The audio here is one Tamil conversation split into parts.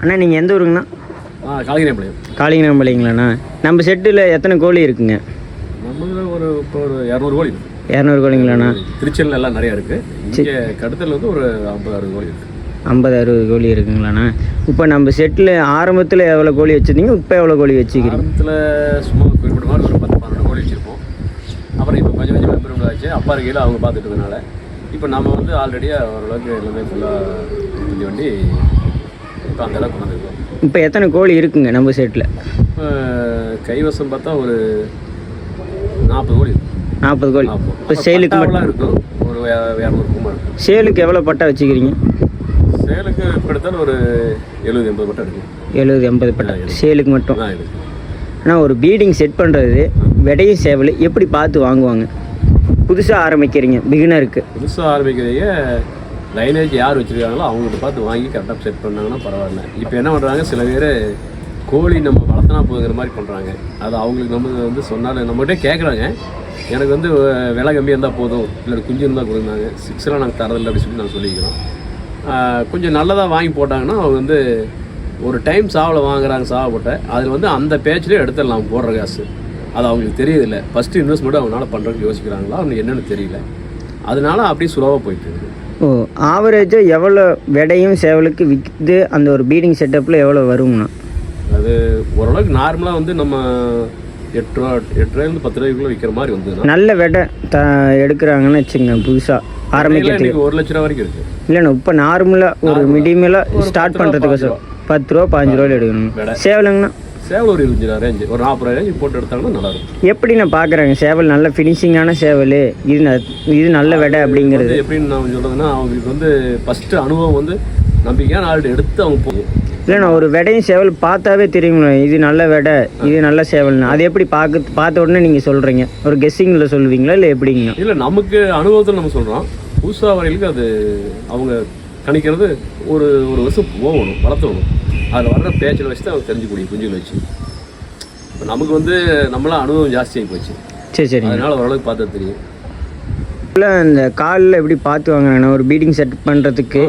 அண்ணா நீங்கள் எந்த ஊருங்கண்ணா? காளிங்கனம்பாளையம். காளிங்கனம்பாளையங்களாண்ணா. நம்ம செட்டில் எத்தனை கோழி இருக்குங்க? நம்மள இப்போ ஒரு 200 கோழி இருக்குது. 200 கோழிங்களாண்ணா? திருச்சியில் எல்லாம் நிறையா இருக்குது. இங்கே கடத்தல் வந்து ஒரு 50-60 கோழி இருக்குது. 50-60 கோழி இருக்குங்களாண்ணா. இப்போ நம்ம செட்டில் ஆரம்பத்தில் எவ்வளோ கோழி வச்சுருந்தீங்க, இப்போ எவ்வளோ கோழி வச்சுக்கிறீங்க? ஆரம்பத்தில் சும்மா குறிப்பிட்ட மாதிரி ஒரு 10-12 கோழி வச்சுருப்போம். அப்புறம் இப்போ கொஞ்சம் கொஞ்சமாக பெருமை ஆச்சு. அப்பா இருக்கையில் அவங்க பார்த்துட்டு இருந்தனால இப்போ நம்ம வந்து ஆல்ரெடியாக ஓரளவுக்கு எல்லாமே ஃபுல்லாக கொஞ்சம் வண்டி இப்போ அங்கெல்லாம் கொண்டு வந்துருக்கோம். இப்போ எத்தனை கோழி இருக்குங்க நம்ம செட்டில்? இப்போ கைவசம் பார்த்தா ஒரு 40 கோழி இருக்கும். 40 கோழி. இப்போ சேலுக்கு மட்டும் இருக்கும் ஒரு 200 கும்பம் இருக்கும். சேலுக்கு எவ்வளோ பட்டா வச்சுக்கிறீங்க? சேலுக்கு இப்போ எடுத்தாலும் ஒரு 70-80 பட்டா இருக்குது. 70-80 பட்டா சேலுக்கு மட்டும். இருக்குது. ஆனால் ஒரு பீடிங் செட் பண்ணுறது விடையும் சேவல் எப்படி பார்த்து வாங்குவாங்க? புதுசாக ஆரம்பிக்கிறீங்க, பிகினருக்கு. புதுசாக ஆரம்பிக்கிறீங்க லைனேஜ் யார் வச்சுருக்காங்களோ அவங்கள்ட்ட பார்த்து வாங்கி கரெக்டாக செட் பண்ணாங்கன்னா பரவாயில்ல. இப்போ என்ன பண்ணுறாங்க, சில பேர் கோழி நம்ம வளர்த்தனா போகுங்கிற மாதிரி பண்ணுறாங்க. அது அவங்களுக்கு நம்ம வந்து சொன்னாலும் நம்மகிட்டே கேட்குறாங்க, எனக்கு வந்து விலை கம்மியாக இருந்தால் போதும், இல்லை குஞ்சு இருந்தால் கொடுக்குறாங்க, 6 நாங்கள் தரதில்லை அப்படின்னு சொல்லி நாங்கள் சொல்லிக்கிறோம். கொஞ்சம் நல்லதாக வாங்கி போட்டாங்கன்னா அவங்க வந்து ஒரு டைம் சாவில் வாங்குறாங்க, சாவை போட்ட அதில் வந்து அந்த பேச்சிலே எடுத்துடலாம் அவங்க போடுற காசு. அது அவங்களுக்கு தெரியதில்லை. ஃபஸ்ட்டு இன்வெஸ்ட்மெண்ட்டு அவங்களால பண்ணுறதுக்கு யோசிக்கிறாங்களா அவங்க என்னென்னு தெரியல. அதனால அப்படியே சுலவாக போயிட்டு இருக்குது. ஓ, ஆவரேஜாக எவ்வளோ விடையும் சேவலுக்கு விற்று அந்த ஒரு பீடிங் செட்டப்பில் எவ்வளோ வருங்கண்ணா? அது ஓரளவுக்கு நார்மலாக வந்து நம்ம 8 ரூபாயிலேருந்து 10 ரூபாய்க்குள்ளே விற்கிற மாதிரி வந்து நல்ல விடை எடுக்கிறாங்கன்னு வச்சுங்க. புதுசாக ஆரம்பிக்கிறதுக்கு 1 லட்ச ரூபா வரைக்கும் இருக்குது. இல்லைண்ணா, இப்போ நார்மலாக ஒரு மீடியமெல்லாம் ஸ்டார்ட் பண்ணுறதுக்கு 10 ரூபா 15 ரூபாயில் எடுக்கணும். சேவலுங்கண்ணா? சேவல் ஒரு 25 ரூபா ரேஞ்சு, ஒரு 40 ரூபா ரேஞ்சு போட்டு எடுத்தாங்கன்னா நல்லாயிருக்கும். எப்படி நான் பார்க்குறாங்க சேவல் நல்ல ஃபினிஷிங்கான சேவல், இது நல்ல விடை அப்படிங்கிறது எப்படின்னு நான் சொல்கிறதுன்னா, அவங்களுக்கு வந்து ஃபஸ்ட்டு அனுபவம் வந்து நம்பிக்கையான ஆள்கிட்ட எடுத்து அவங்க போகும். இல்லைண்ணா, ஒரு விடையும் சேவல் பார்த்தாவே தெரியுங்களா இது நல்ல விடை, இது நல்ல சேவல்னா? அது எப்படி பார்த்த உடனே நீங்கள் சொல்கிறீங்க? ஒரு கெஸ்ஸிங்கில் சொல்லுவீங்களா இல்லை எப்படிங்க? இல்லை, நமக்கு அனுபவத்தில் நம்ம சொல்கிறோம். புதுசாக வரையிலுக்கு அது அவங்க கணிக்கிறது ஒரு வருஷம் போகணும், வளர்த்தணும். அதில் வர்ற பேச்சில் வச்சு தான் அவங்க தெரிஞ்சுக்கூடிய குஞ்சுகளை வச்சு. இப்போ நமக்கு வந்து நம்மளாம் அனுபவம் ஜாஸ்தியாகி போச்சு. சரி. அதனால் ஓரளவுக்கு பார்த்தா தெரியும். இல்லை, இந்த காலில் எப்படி பார்த்து வாங்குறாங்கண்ணா ஒரு பீடிங் செட் பண்ணுறதுக்கு?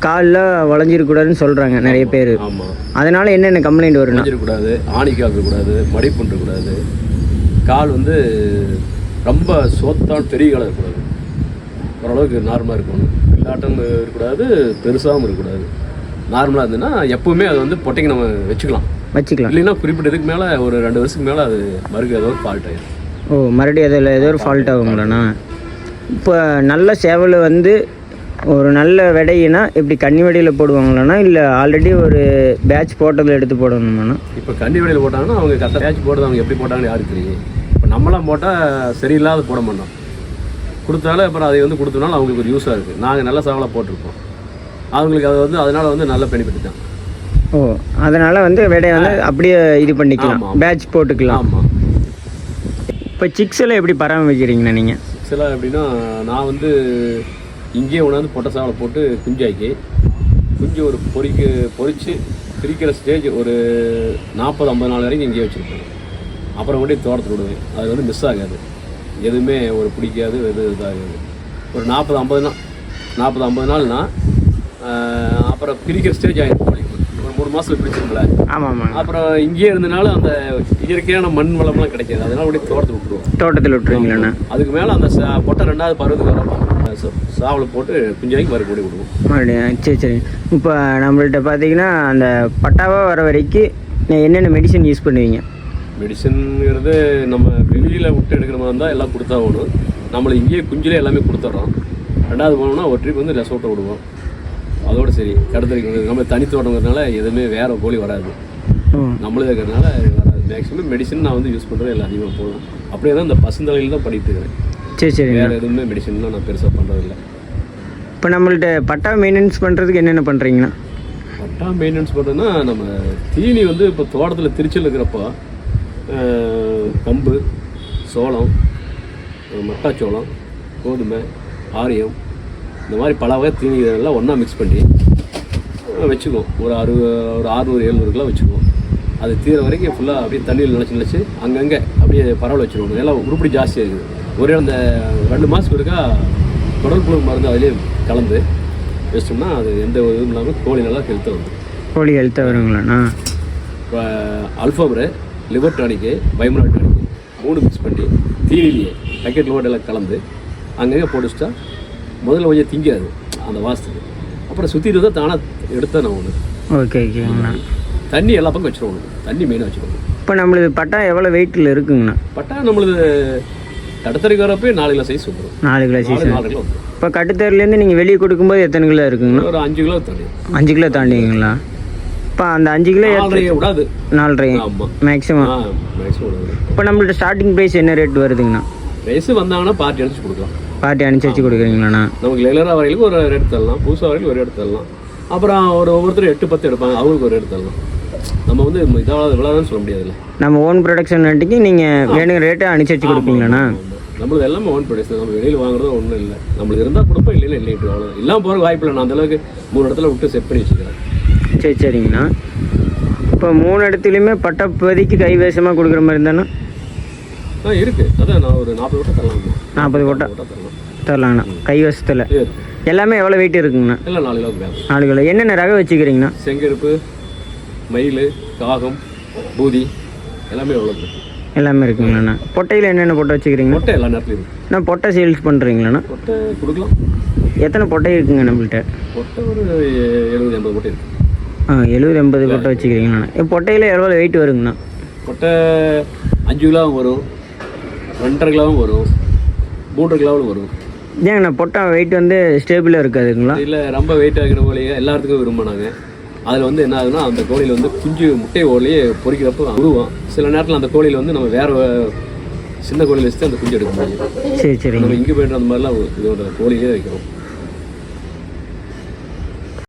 காலில் வளைஞ்சிருக்கூடாதுன்னு சொல்கிறாங்க நிறைய பேர். ஆமாம். அதனால் என்னென்ன கம்ப்ளைண்ட் வரும்? வளைஞ்சிருக்கூடாது, ஆணிக்கால் இருக்கக்கூடாது, மடிப்புண்டு இருக்கக்கூடாது, கால் வந்து ரொம்ப சோத்தான் பெரிய காலம் இருக்கக்கூடாது, ஓரளவுக்கு நார்மலாக இருக்கணும். இல்லாட்டம் இருக்கக்கூடாது, பெருசாகவும் இருக்கக்கூடாது. நார்மலாக இருந்ததுன்னா எப்போவுமே அது வந்து பொட்டைக்கு நம்ம வச்சுக்கலாம். இல்லைன்னா குறிப்பிட்டதுக்கு மேலே ஒரு 2 வருஷத்துக்கு மேலே அது மறுக்க ஏதோ ஒரு ஃபால்ட் ஆகிடும். ஓ, மறுபடியும் அதில் ஏதோ ஒரு ஃபால்ட் ஆகுங்களாண்ணா? இப்போ நல்ல சேவல் வந்து ஒரு நல்ல விடையினா இப்படி கன்னி வடியில் போடுவாங்களாண்ணா, இல்லை ஆல்ரெடி ஒரு பேட்ச் போட்டதில் எடுத்து போடணுமாண்ணா? இப்போ கன்னி வடியில் போட்டாங்கன்னா அவங்க கரெக்டாக பேட்ச் போடுறது அவங்க எப்படி போட்டாங்கன்னு யாருக்கு தெரியும். இப்போ நம்மளாம் போட்டால் சரியில்லாத போட மாட்டோம், கொடுத்தாலும் அப்புறம் அதை வந்து கொடுத்தனால அவங்களுக்கு ஒரு யூஸாக இருக்குது. நாங்கள் நல்ல சேவலாக போட்டிருப்போம், அவங்களுக்கு அது வந்து அதனால் வந்து நல்ல பெனிஃபிட் தான். ஓ, அதனால் வந்து விடையை வந்து அப்படியே இது பண்ணிக்கலாம், பேட்ச் போட்டுக்கலாம். ஆமாம். இப்போ சிக்ஸில் எப்படி பராமரிக்கிறீங்கண்ணா நீங்கள்? சிக்ஸில் எப்படின்னா, நான் வந்து இங்கேயே உணர்ந்து பொட்டை சாவலை போட்டு குஞ்சாக்கி குஞ்சு ஒரு பொறிச்சு பிரிக்கிற ஸ்டேஜ் ஒரு 40-50 நாள் வரைக்கும் இங்கேயே வச்சுருப்பேன். அப்புறம் கொண்டு தோட்டத்தில் விடுவேன். அது வந்து மிஸ் ஆகாது, எதுவுமே ஒரு பிடிக்காது, இதாகாது. ஒரு 40-50 நாள்னா அப்புறம் பிரிக்கிற ஸ்டேஜ் ஆகிடும். ஒரு 3 மாதம் பிரிச்சிருங்கள. ஆமாம். அப்புறம் இங்கேயே இருந்தனால அந்த இயற்கையான மண் வளம்லாம் கிடைக்காது. அதனால அப்படியே தோட்டத்தில் விட்டுருவீங்களாண்ணா? அதுக்கு மேலே அந்த பொட்டை 2வது பருவத்துக்கு வரப்போ சாவலை போட்டு குஞ்சாக்கி மறுபடியும் விடுவோம். மறுபடியும் சரி. இப்போ நம்மள்கிட்ட பார்த்தீங்கன்னா அந்த பட்டாவாக வர வரைக்கும் என்னென்ன மெடிசன் யூஸ் பண்ணுவீங்க? மெடிசனுங்கிறது நம்ம வெளியில் விட்டு எடுக்கிற மாதிரி இருந்தால் எல்லாம் கொடுத்தாகணும். நம்மளை இங்கேயே குஞ்சிலே எல்லாமே கொடுத்துட்றோம். 2வது போனோம்னா ஒரு ட்ரிப் வந்து ரெசோர்ட்டை விடுவோம். அதோடு சரி. கடத்தலுக்கு நம்ம தனித்தோட்டங்கிறதுனால எதுவுமே வேறு கோழி வராது, நம்மளே இருக்கிறதுனால வராது. மேக்ஸிமம் மெடிசன் நான் வந்து யூஸ் பண்ணுறேன், எல்லாம் அதிகமாக போகலாம். அப்படியே தான் இந்த பசுந்தலையில் தான் பண்ணிட்டு இருக்கிறேன். சரி. வேறு எதுவுமே மெடிசன்லாம் நான் பெருசாக பண்ணுறதில்லை. இப்போ நம்மள்ட்ட பட்டா மெயின்டெனன்ஸ் பண்ணுறதுக்கு என்னென்ன பண்ணுறீங்கன்னா? பட்டா மெயின்டெனன்ஸ் பண்ணுறதுன்னா, நம்ம தீனி வந்து இப்போ தோட்டத்தில் திருச்சியில் இருக்கிறப்போ கம்பு, சோளம், மக்காச்சோளம், கோதுமை, ஆரியம், இந்த மாதிரி பல வகை தீனி இதெல்லாம் ஒன்றா மிக்ஸ் பண்ணி வச்சுக்குவோம். ஒரு 600-700 கிலோ வச்சுக்குவோம். அது தீர வரைக்கும் ஃபுல்லாக அப்படியே தண்ணியில் நினச்சி அங்கங்கே அப்படியே பரவல் வச்சுருவோம். எல்லாம் உருப்படி ஜாஸ்தியாக இருக்குது. ஒரே அந்த 2 மாதத்துக்கு ஒருக்கா குடல் புழு மருந்து அதிலே கலந்து வச்சிட்டோம்னா அது எந்த இதுவும் இல்லாமல் கோழி நல்லா ஹெல்த்தாக வந்து கோழி ஹெல்த்தாக வருங்களாண்ணா? இப்போ அல்ஃபாமரு, லிவர் டானிக்கு, பைமனாட் டானிக்கு 3 மிக்ஸ் பண்ணி தீனிலேயே பேக்கெட் லோடெல்லாம் கலந்து அங்கங்கே போட்டுச்சிட்டா முதல்ல கொஞ்சம் திங்காது அந்த வாசத்துக்கு. அப்புறம் சுற்றிட்டு தான் தானாக எடுத்தேன் நான் ஒன்று. ஓகே ஓகேங்கண்ணா. தண்ணி எல்லா பக்கம் வச்சுருவோம். தண்ணி மெயினாக வச்சுக்கணும். இப்போ நம்மளுது பட்டா எவ்வளோ வெயிட்டில் இருக்குங்கண்ணா? பட்டா நம்மளுது தடத்தறிக்கு வரப்போ 4 கிலோ சைஸ் வந்துடும். 4 கிலோ சைஸ். 4 கிலோ வந்துடும். இப்போ கட்டுத்தறிலேருந்து நீங்கள் வெளியே கொடுக்கும்போது எத்தனை கிலோ இருக்குங்கண்ணா? ஒரு 5 கிலோ தண்ணி. 5 கிலோ தாண்டிங்களா? இப்போ அந்த 5 கிலோ 4.5 விடாது. 4.5 ஆமாம் மேக்ஸிமம். மேக்ஸிமம் விடாது. இப்போ நம்மள்ட்ட ஸ்டார்டிங் ப்ரைஸ் என்ன ரேட் வருதுங்கண்ணா? ப்ரைஸு வந்தாங்கன்னா பார்ட்டி அனுப்பிச்சு கொடுக்கலாம். பார்ட்டி அனுப்பிச்சு கொடுக்குறீங்களாண்ணா? நமக்கு ரெகுலராக வரையிலுக்கு ஒரு ரேட் தரலாம், புதுசாக வரைக்கும் ஒரு ரேட் தரலாம். அப்புறம் ஒவ்வொருத்தர் 8-10 எடுப்பாங்க, அவங்களுக்கு ஒரு ரேட் தரலாம். நம்ம வந்து இதாவது விழாதான் சொல்ல முடியாதுல்ல. நம்ம ஓன் ப்ரொடக்ஷன் நாட்டிக்கு நீங்கள் வேணுங்கிற ரேட்டை அனுப்பிச்சு கொடுப்பீங்களாண்ணா? நம்மளுக்கு எல்லாமே ஓன் ப்ரொடக்ஷன். நம்ம வெளியில் வாங்குறதும் ஒன்றும் இல்லை. நம்மளுக்கு இருந்தால் கொடுப்போம், இல்லைன்னா இல்லைட்டு அவ்வளோ. எல்லாம் போகிற வாய்ப்பு இல்லை. நான் அந்தளவுக்கு 3 இடத்துல விட்டு செட் பண்ணி வச்சுக்கிறேன். சரி சரிங்கண்ணா. இப்போ 3 இடத்துலையுமே பட்டா இப்போதைக்கு கைவேசமாக கொடுக்குற மாதிரி இருந்தாண்ணா? இருக்குது. அதான் நான் ஒரு 40 கோட்டை தரலாம். 40 கோட்டை தரலாம் தரலாங்கண்ணா கைவசத்தில். எல்லாமே எவ்வளோ வெயிட் இருக்குங்கண்ணா? எல்லாம் 4 கிலோக்கு வேணும். 4 கிலோ. என்னென்ன ரகம் வச்சுக்கிறீங்கண்ணா? செங்கருப்பு, மயில், காகம், பூதி எல்லாமே எவ்வளோ இருக்குது? எல்லாமே இருக்குங்களாண்ணா. பொட்டையில் என்னென்ன பொட்டை வச்சுக்கிறீங்க? பொட்டை எல்லா நேரத்துலையும் இருக்குது. நான் பொட்டை சேல்ஸ் பண்ணுறீங்களாண்ணா? பொட்டை கொடுக்கலாம். எத்தனை பொட்டை இருக்குங்க நம்மள்கிட்ட? பொட்டை ஒரு 70-80 பொட்டை இருக்குது. 70-80 பொட்டை வச்சுக்கிறீங்களாண்ணா. பொட்டையில் எவ்வளோ வெயிட் வருங்கண்ணா? பொட்டை 5 கிலோவும் வரும், 2.5 கிலோவும் வரும், 3 கிலோவும் வரும். ஏங்கண்ணா பொட்டை வெயிட் வந்து ஸ்டேபிளாக இருக்காதுங்களா? இல்லை, ரொம்ப வெயிட் ஆகிற கோழியை எல்லாத்துக்கும் விரும்பினாங்க. அதில் வந்து என்ன ஆகுதுன்னா, அந்த கோழியில் வந்து குஞ்சு முட்டை ஓலையே பொறிக்கிறப்போ உருவம். சில நேரத்தில் அந்த கோழியில் வந்து நம்ம வேறு சின்ன கோழியில் வச்சுட்டு அந்த குஞ்சு எடுக்க முடியும். சரி சரி. நம்ம இங்கே போய்ட்டு அந்த மாதிரிலாம் இதோட கோழியிலே வைக்கிறோம்.